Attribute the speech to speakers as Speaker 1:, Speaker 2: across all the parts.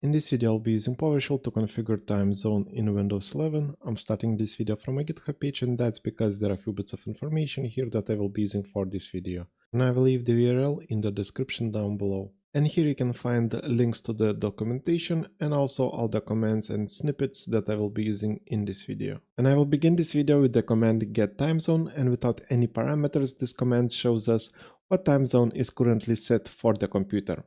Speaker 1: In this video I'll be using PowerShell to configure time zone in Windows 11. I'm starting this video from a GitHub page, and that's because there are a few bits of information here that I will be using for this video. And I will leave the URL in the description down below. And here you can find links to the documentation and also all the commands and snippets that I will be using in this video. And I will begin this video with the command Get-TimeZone, and without any parameters this command shows us what time zone is currently set for the computer.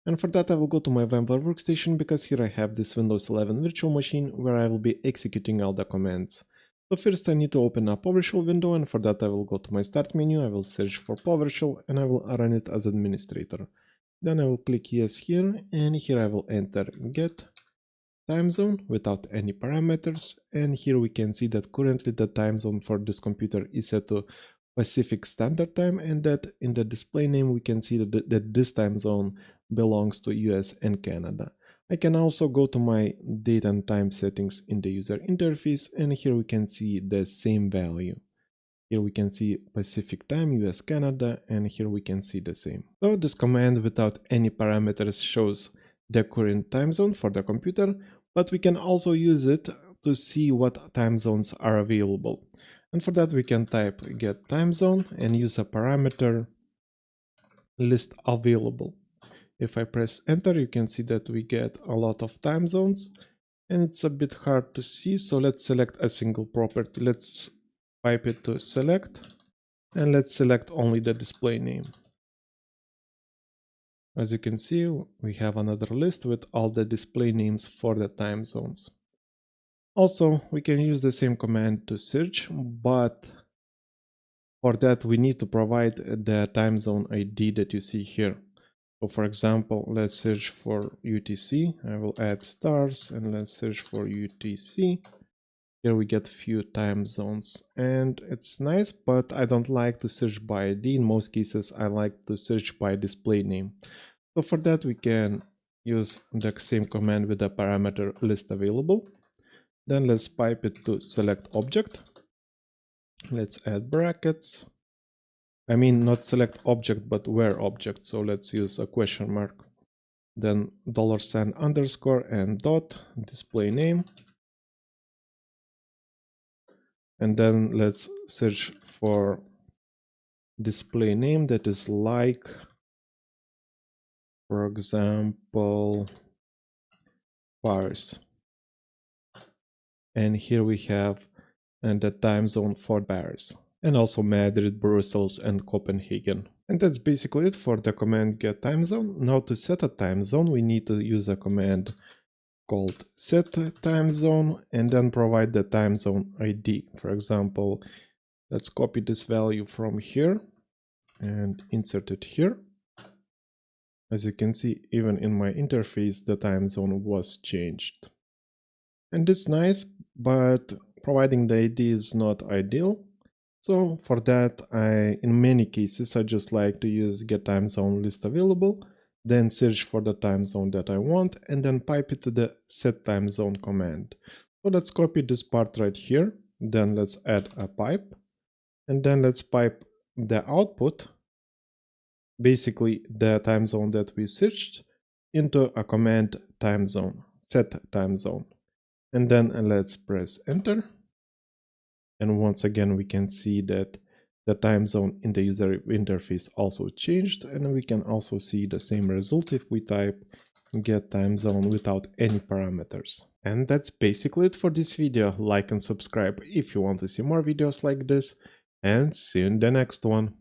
Speaker 1: And for that I will go to my VMware workstation, because here I have this Windows 11 virtual machine where I will be executing all the commands. So first I need to open a PowerShell window, and for that I will go to my start menu, I will search for PowerShell and I will run it as administrator. Then I will click yes here, and here I will enter get time zone without any parameters, and here we can see that currently the time zone for this computer is set to Pacific Standard Time, and that in the display name we can see that this time zone belongs to US and Canada. I can also go to my date and time settings in the user interface, and here we can see the same value. Here we can see Pacific Time, US, Canada, and here we can see the same. So this command without any parameters shows the current time zone for the computer, but we can also use it to see what time zones are available. And for that we can type get time zone and use a parameter list available. If I press enter, you can see that we get a lot of time zones, and it's a bit hard to see, so let's select a single property. Let's pipe it to select, and let's select only the display name. As you can see, we have another list with all the display names for the time zones. Also, we can use the same command to search, but for that we need to provide the time zone ID that you see here. So for example, let's search for UTC. I will add stars and let's search for UTC. Here we get few time zones, and it's nice, but I don't like to search by ID. In most cases I like to search by display name. So for that we can use the same command with the parameter list available. Then let's pipe it to select object. Let's add brackets. I mean, not select object, but where object. So let's use a question mark. Then $, underscore, and dot, display name. And then let's search for display name that is like, for example, Paris. And here we have the time zone for Paris, and also Madrid, Brussels, and Copenhagen. And that's basically it for the command get time zone. Now to set a time zone, we need to use a command called Set-TimeZone and then provide the time zone ID. For example, let's copy this value from here and insert it here. As you can see, even in my interface, the time zone was changed. And it's nice, but providing the ID is not ideal. So for that, in many cases, I just like to use get time zone list available, then search for the time zone that I want, and then pipe it to the set time zone command. So let's copy this part right here, then let's add a pipe, and then let's pipe the output, basically the time zone that we searched, into a command time zone, set time zone. And then let's press enter. And once again, we can see that the time zone in the user interface also changed, and we can also see the same result if we type get time zone without any parameters. And that's basically it for this video. Like and subscribe if you want to see more videos like this, and see you in the next one.